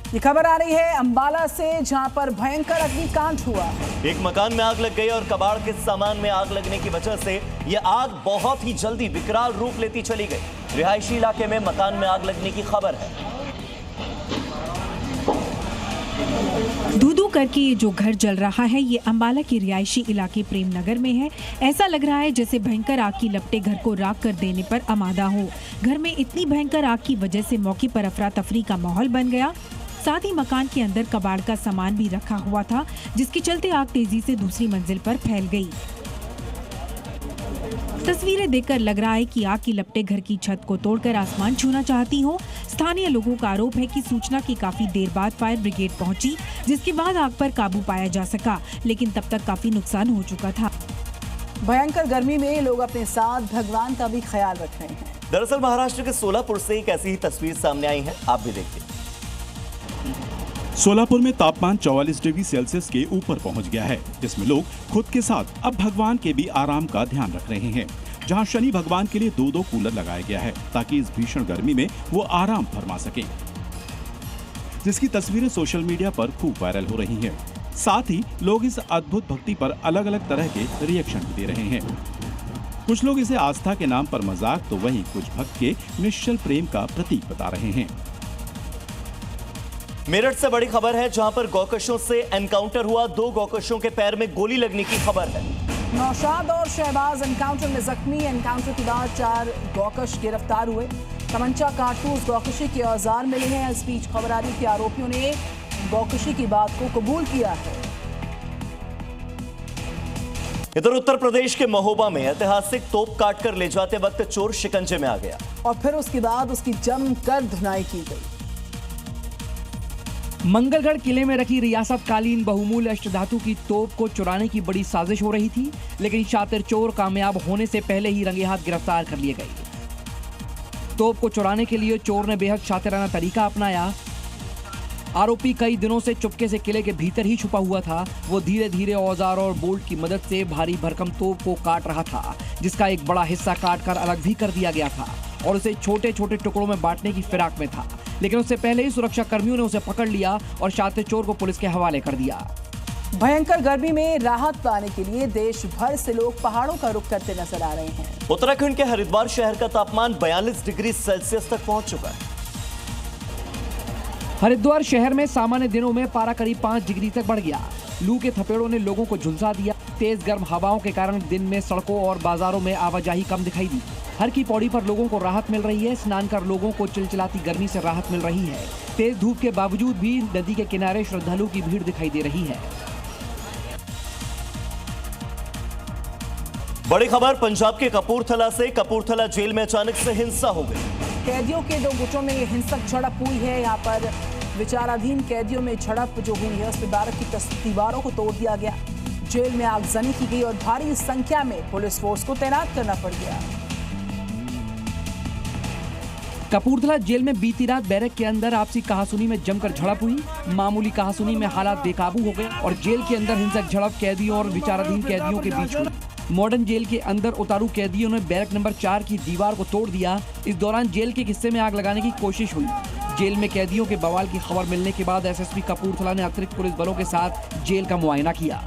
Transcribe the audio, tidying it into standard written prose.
ये खबर आ रही है अंबाला से, जहां पर भयंकर अग्निकांड हुआ। एक मकान में आग लग गई और कबाड़ के सामान में आग लगने की वजह से यह आग बहुत ही जल्दी विकराल रूप लेती चली गई। रिहायशी इलाके में मकान में आग लगने की खबर है। धू-धू करके ये जो घर जल रहा है, ये अंबाला के रिहायशी इलाके प्रेम नगर में है। ऐसा लग रहा है जैसे भयंकर आग की लपटें घर को राख कर देने पर आमादा हो। घर में इतनी भयंकर आग की वजह से मौके पर अफरा तफरी का माहौल बन गया। साथ ही मकान के अंदर कबाड़ का सामान भी रखा हुआ था, जिसके चलते आग तेजी से दूसरी मंजिल पर फैल गई। तस्वीरें देखकर लग रहा है कि आग की लपटें घर की छत को तोड़कर आसमान छूना चाहती हो। स्थानीय लोगों का आरोप है कि सूचना के काफी देर बाद फायर ब्रिगेड पहुंची, जिसके बाद आग पर काबू पाया जा सका, लेकिन तब तक काफी नुकसान हो चुका था। भयंकर गर्मी में लोग अपने साथ भगवान का भी ख्याल रख रहे हैं। दरअसल महाराष्ट्र के सोलापुर से एक ऐसी ही तस्वीर सामने आई है, आप भी देखिए। सोलापुर में तापमान 44 डिग्री सेल्सियस के ऊपर पहुंच गया है, जिसमें लोग खुद के साथ अब भगवान के भी आराम का ध्यान रख रहे हैं। जहां शनि भगवान के लिए 2-2 कूलर लगाया गया है, ताकि इस भीषण गर्मी में वो आराम फरमा सके, जिसकी तस्वीरें सोशल मीडिया पर खूब वायरल हो रही हैं। साथ ही लोग इस अद्भुत भक्ति पर अलग अलग तरह के रिएक्शन भी दे रहे हैं। कुछ लोग इसे आस्था के नाम पर मजाक, तो वहीं कुछ भक्त के निश्चल प्रेम का प्रतीक बता रहे हैं। मेरठ से बड़ी खबर है, जहां पर गौकशों से एनकाउंटर हुआ। 2 गौकशों के पैर में गोली लगने की खबर है। नौशाद और शहबाज एनकाउंटर में जख्मी। एनकाउंटर के बाद 4 गौकश गिरफ्तार हुए। तमंचा, कारतूस, गौकशी के औजार मिले हैं। इस बीच खबर आ रही है कि आरोपियों ने गौकशी की बात को कबूल किया है। इधर उत्तर प्रदेश के महोबा में ऐतिहासिक तोप काटकर ले जाते वक्त चोर शिकंजे में आ गया और फिर उसके बाद उसकी जमकर धुनाई की गई। मंगलगढ़ किले में रखी रियासतकालीन बहुमूल्य अष्टधातु की तोप को चुराने की बड़ी साजिश हो रही थी, लेकिन शातिर चोर कामयाब होने से पहले ही रंगे हाथ गिरफ्तार कर लिए गए। तोप को चुराने के लिए चोर ने बेहद शातिराना तरीका अपनाया। आरोपी कई दिनों से चुपके से किले के भीतर ही छुपा हुआ था। वो धीरे धीरे औजार और बोल्ट की मदद से भारी भरकम तोप को काट रहा था, जिसका एक बड़ा हिस्सा काटकर अलग भी कर दिया गया था और उसे छोटे छोटे टुकड़ों में बांटने की फिराक में था। लेकिन उससे पहले ही सुरक्षा कर्मियों ने उसे पकड़ लिया और शातिर चोर को पुलिस के हवाले कर दिया। भयंकर गर्मी में राहत पाने के लिए देश भर से लोग पहाड़ों का रुख करते नजर आ रहे हैं। उत्तराखंड के हरिद्वार शहर का तापमान 42 डिग्री सेल्सियस तक पहुंच चुका है। हरिद्वार शहर में सामान्य दिनों में पारा करीब 5 डिग्री तक बढ़ गया। लू के थपेड़ों ने लोगों को झुलसा दिया। तेज गर्म हवाओं के कारण दिन में सड़कों और बाजारों में आवाजाही कम दिखाई दी। हर की पौड़ी पर लोगों को राहत मिल रही है। स्नान कर लोगों को चिलचिलाती गर्मी से राहत मिल रही है। तेज धूप के बावजूद भी नदी के किनारे श्रद्धालुओं की भीड़ दिखाई दे रही है। बड़ी खबर पंजाब के कपूरथला से। कपूरथला जेल में अचानक से हिंसा हो गई। कैदियों के 2 गुटों में ये हिंसक झड़प हुई है। यहाँ पर विचाराधीन कैदियों में झड़प जो हुई है, उसमें बारह की दीवारों को तोड़ दिया गया। जेल में आगजनी की गई और भारी संख्या में पुलिस फोर्स को तैनात करना पड़ गया। कपूरथला जेल में बीती रात बैरक के अंदर आपसी कहासुनी में जमकर झड़प हुई। मामूली कहासुनी में हालात बेकाबू हो गए और जेल के अंदर हिंसक झड़प कैदियों और विचाराधीन कैदियों के बीच हुई। मॉडर्न जेल के अंदर उतारू कैदियों ने बैरक नंबर 4 की दीवार को तोड़ दिया। इस दौरान जेल के हिस्से में आग लगाने की कोशिश हुई। जेल में कैदियों के बवाल की खबर मिलने के बाद एसएसपी कपूरथला ने अतिरिक्त पुलिस बलों के साथ जेल का मुआयना किया।